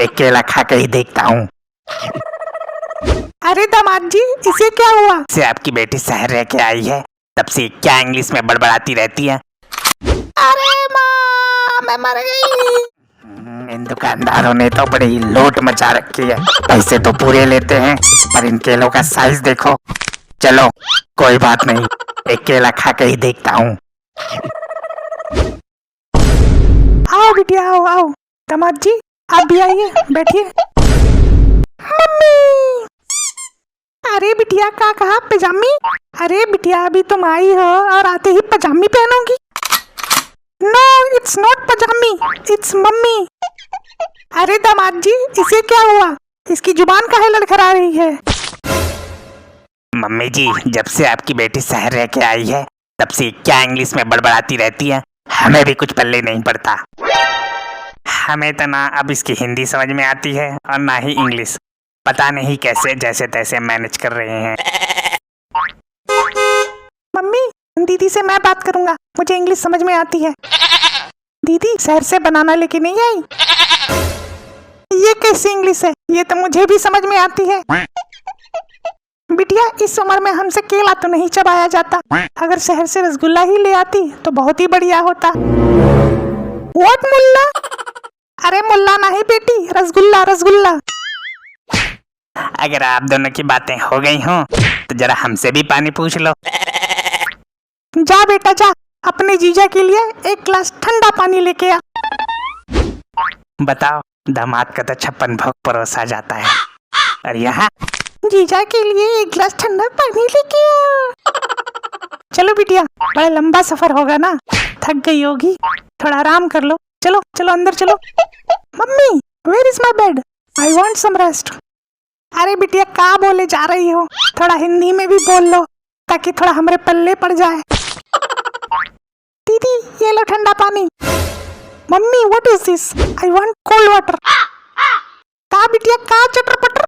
एक केला खा के ही देखता हूँ। अरे दामाद जी, इसे क्या हुआ? से आपकी बेटी शहर रह के आई है, तब से क्या इंग्लिश में बड़बड़ाती रहती है। अरे माँ, मैं मर गई। इन दुकानदारों ने तो बड़ी लोट मचा रखी है। पैसे तो पूरे लेते हैं, पर इन केलों का साइज देखो। चलो कोई बात नहीं, एक केला खा के ही देखता हूँ। आओ बिटिया, आओ आओ। दामाद जी, आप भी आइए, बैठिए। मम्मी! अरे बिटिया, क्या कहा? पजामी? अरे बिटिया, अभी तुम आई हो और आते ही पजामी पहनोगी? No, it's not pajami, it's mummy. अरे दामाद जी, इसे क्या हुआ? इसकी जुबान काहे लड़खड़ा रही है? मम्मी जी, जब से आपकी बेटी शहर रह के आई है, तब से क्या इंग्लिश में बड़बड़ाती रहती है। हमें भी कुछ पल्ले नहीं पड़ता। हमें तो ना अब इसकी हिंदी समझ में आती है और ना ही इंग्लिश। पता नहीं कैसे जैसे तैसे मैनेज कर रहे हैं। मम्मी, दीदी से मैं बात करूंगा, मुझे इंग्लिश समझ में आती है। दीदी शहर से बनाना लेके नहीं आई? ये कैसी इंग्लिश है? ये तो मुझे भी समझ में आती है। बिटिया, इस उम्र में हमसे केला तो नहीं चबाया जाता। अगर शहर से रसगुल्ला ही ले आती तो बहुत ही बढ़िया होता। व्हाट मुल्ला? अरे मुल्ला नहीं बेटी, रसगुल्ला रसगुल्ला। अगर आप दोनों की बातें हो गई हों तो जरा हमसे भी पानी पूछ लो। जा बेटा जा, अपने जीजा के लिए एक गिलास ठंडा पानी लेके आ। बताओ, दामाद का तो 56 भोग परोसा जाता है, और यहाँ जीजा के लिए एक गिलास ठंडा पानी लेके आ। चलो बिटिया, बड़ा लंबा सफर होगा ना, थक गई होगी, थोड़ा आराम कर लो। चलो चलो अंदर चलो। Mummy, where is my bed? I want some rest. अरे बिटिया, क्या बोले जा रही हो? थोड़ा हिंदी में भी बोल लो ताकि थोड़ा हमारे पल्ले पड़ जाए। दीदी, ये लो ठंडा पानी। Mummy, what is this? I want cold water. का बिटिया, का चटर पटर?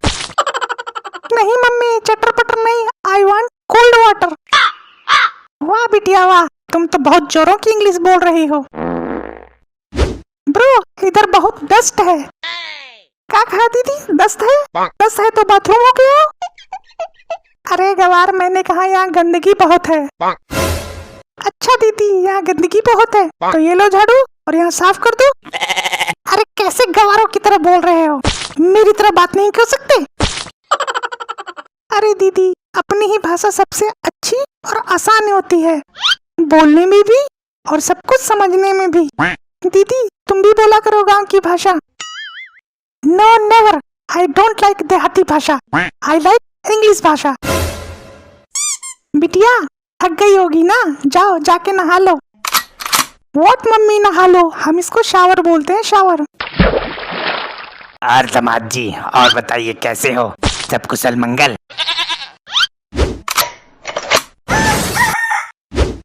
नहीं मम्मी, चटर पटर नहीं, आई वांट कोल्ड वाटर। वाह बिटिया वाह, तुम तो बहुत जोरों की इंग्लिश बोल रही हो। ब्रो, इधर बहुत डस्ट है। क्या कहा दीदी? डस्ट है? डस्ट है तो बाथरूम हो गया? अरे गवार, मैंने कहा यहाँ गंदगी बहुत है। अच्छा दीदी, यहाँ गंदगी बहुत है तो ये लो झाड़ू और यहाँ साफ कर दो। अरे कैसे गवारों की तरह बोल रहे हो? मेरी तरह बात नहीं कर सकते? अरे दीदी, अपनी ही भाषा सबसे अच्छी और आसान होती है, बोलने में भी और सब कुछ समझने में भी। दीदी, तुम भी बोला करो गांव की भाषा। No never, I don't like देहाती भाषा, आई लाइक इंग्लिश भाषा। बिटिया, थक गई होगी ना, जाओ जाके नहा लो। व्हाट मम्मी, नहा लो? हम इसको शावर बोलते हैं, शावर। और दामाद जी, और बताइए कैसे हो? सब कुशल मंगल?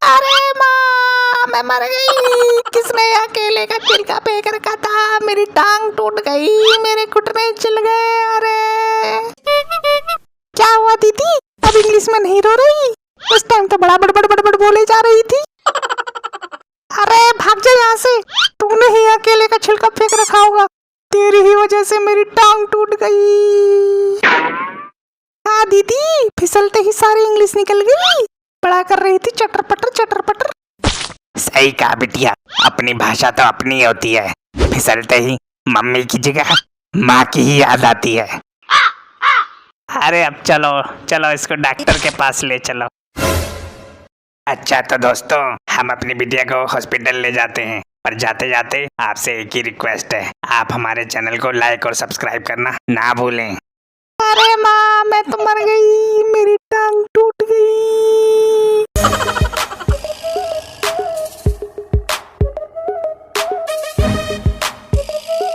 अरे माँ, मैं मर गई। किसने यहाँ केले का छिलका फेंक रखा था? मेरी टांग टूट गई, मेरे घुटने छिल गए। अरे क्या हुआ दीदी? अब इंग्लिश में नहीं रो रही? उस टाइम तो बड़ा बड़बड़ बड़बड़ बोले जा रही थी। अरे भाग जा यहाँ से, तूने ही यहाँ केले का छिलका फेंक रखा होगा। तेरी ही वजह से मेरी टांग टूट गई। हाँ दीदी, फिसलते ही सारी इंग्लिश निकल गई। बड़ा कर रही थी चटर पटर चटर पटर। सही कहा बिटिया, अपनी भाषा तो अपनी होती है। फिसलते ही मम्मी की जगह माँ की ही याद आती है। अरे अब चलो चलो, इसको डॉक्टर के पास ले चलो। अच्छा तो दोस्तों, हम अपनी बिटिया को हॉस्पिटल ले जाते हैं, पर जाते जाते आपसे एक ही रिक्वेस्ट है, आप हमारे चैनल को लाइक और सब्सक्राइब करना ना भूलें। अरे माँ, मैं तो मर गई, मेरी टांग टूट गई।